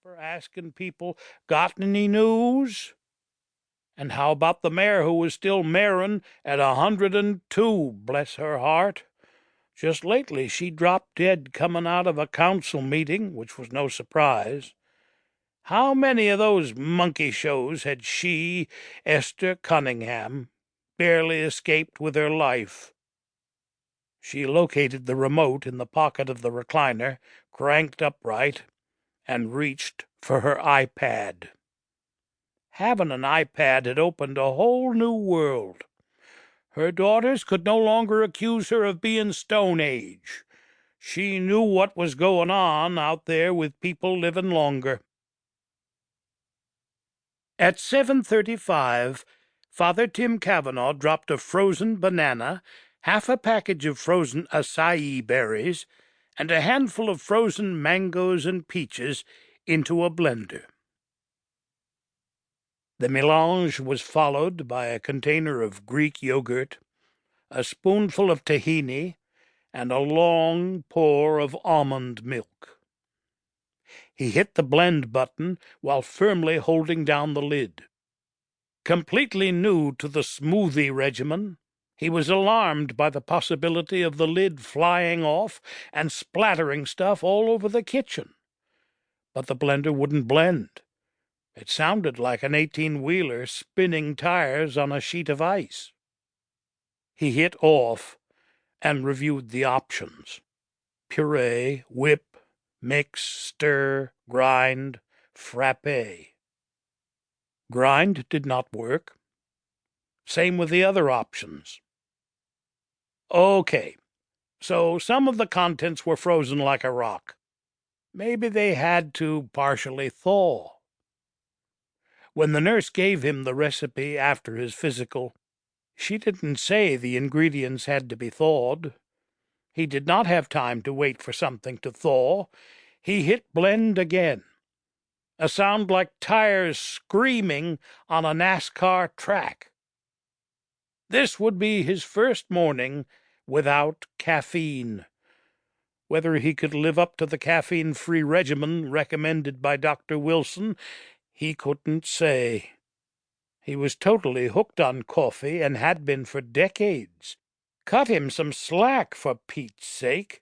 newspaper asking people, "Got any news?" And how about the mare who was still marin' at 102, bless her heart? Just lately she dropped dead coming out of a council meeting, which was no surprise. How many of those monkey shows had she, Esther Cunningham, barely escaped with her life? She located the remote in the pocket of the recliner, cranked upright, and reached for her iPad. Having an iPad had opened a whole new world. Her daughters could no longer accuse her of being Stone Age. She knew what was going on out there with people living longer. At 7:35, Father Tim Kavanagh dropped a frozen banana, half a package of frozen acai berries, and a handful of frozen mangoes and peaches into a blender. The mélange was followed by a container of Greek yogurt, a spoonful of tahini, and a long pour of almond milk. He hit the blend button while firmly holding down the lid. Completely new to the smoothie regimen, he was alarmed by the possibility of the lid flying off and splattering stuff all over the kitchen. But the blender wouldn't blend. It sounded like an 18-wheeler spinning tires on a sheet of ice. He hit off and reviewed the options: puree, whip, mix, stir, grind, frappe. Grind did not work. Same with the other options. Okay, so some of the contents were frozen like a rock. Maybe they had to partially thaw. When the nurse gave him the recipe after his physical, she didn't say the ingredients had to be thawed. He did not have time to wait for something to thaw. He hit blend again. A sound like tires screaming on a NASCAR track. This would be his first morning without caffeine. Whether he could live up to the caffeine-free regimen recommended by Dr. Wilson, he couldn't say. He was totally hooked on coffee and had been for decades. Cut him some slack, for Pete's sake.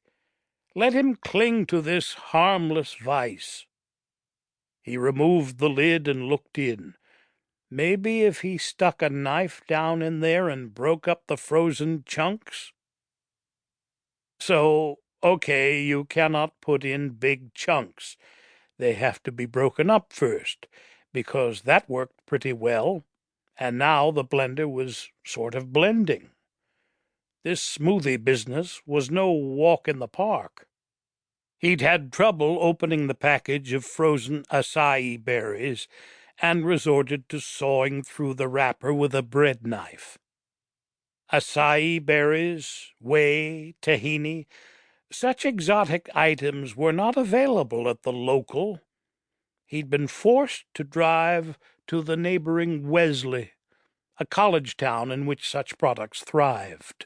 Let him cling to this harmless vice. He removed the lid and looked in. Maybe if he stuck a knife down in there and broke up the frozen chunks? So, okay, you cannot put in big chunks. They have to be broken up first, because that worked pretty well, and now the blender was sort of blending. This smoothie business was no walk in the park. He'd had trouble opening the package of frozen acai berries and resorted to sawing through the wrapper with a bread knife. Acai berries, whey, tahini, such exotic items were not available at the local. He'd been forced to drive to the neighboring Wesley, a college town in which such products thrived.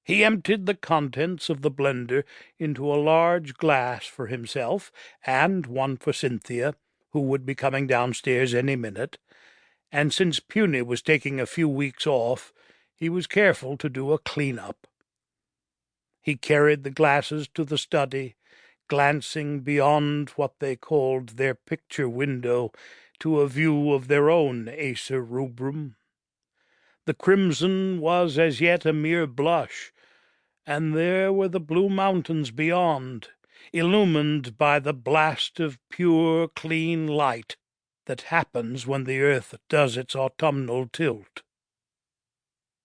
He emptied the contents of the blender into a large glass for himself and one for Cynthia, who would be coming downstairs any minute, and since Puny was taking a few weeks off, he was careful to do a clean-up. He carried the glasses to the study, glancing beyond what they called their picture window to a view of their own acer rubrum. The crimson was as yet a mere blush, and there were the blue mountains beyond, illumined by the blast of pure, clean light that happens when the earth does its autumnal tilt.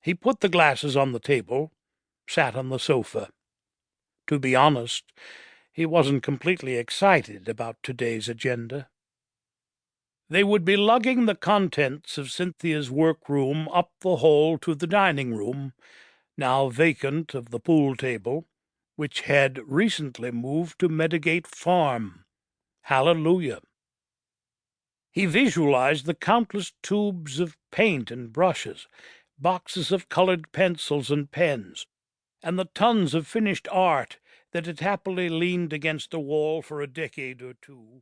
He put the glasses on the table, sat on the sofa. To be honest, he wasn't completely excited about today's agenda. They would be lugging the contents of Cynthia's workroom up the hall to the dining room, now vacant of the pool table, which had recently moved to Meadowgate Farm. Hallelujah! He visualized the countless tubes of paint and brushes, boxes of colored pencils and pens, and the tons of finished art that had happily leaned against the wall for a decade or two,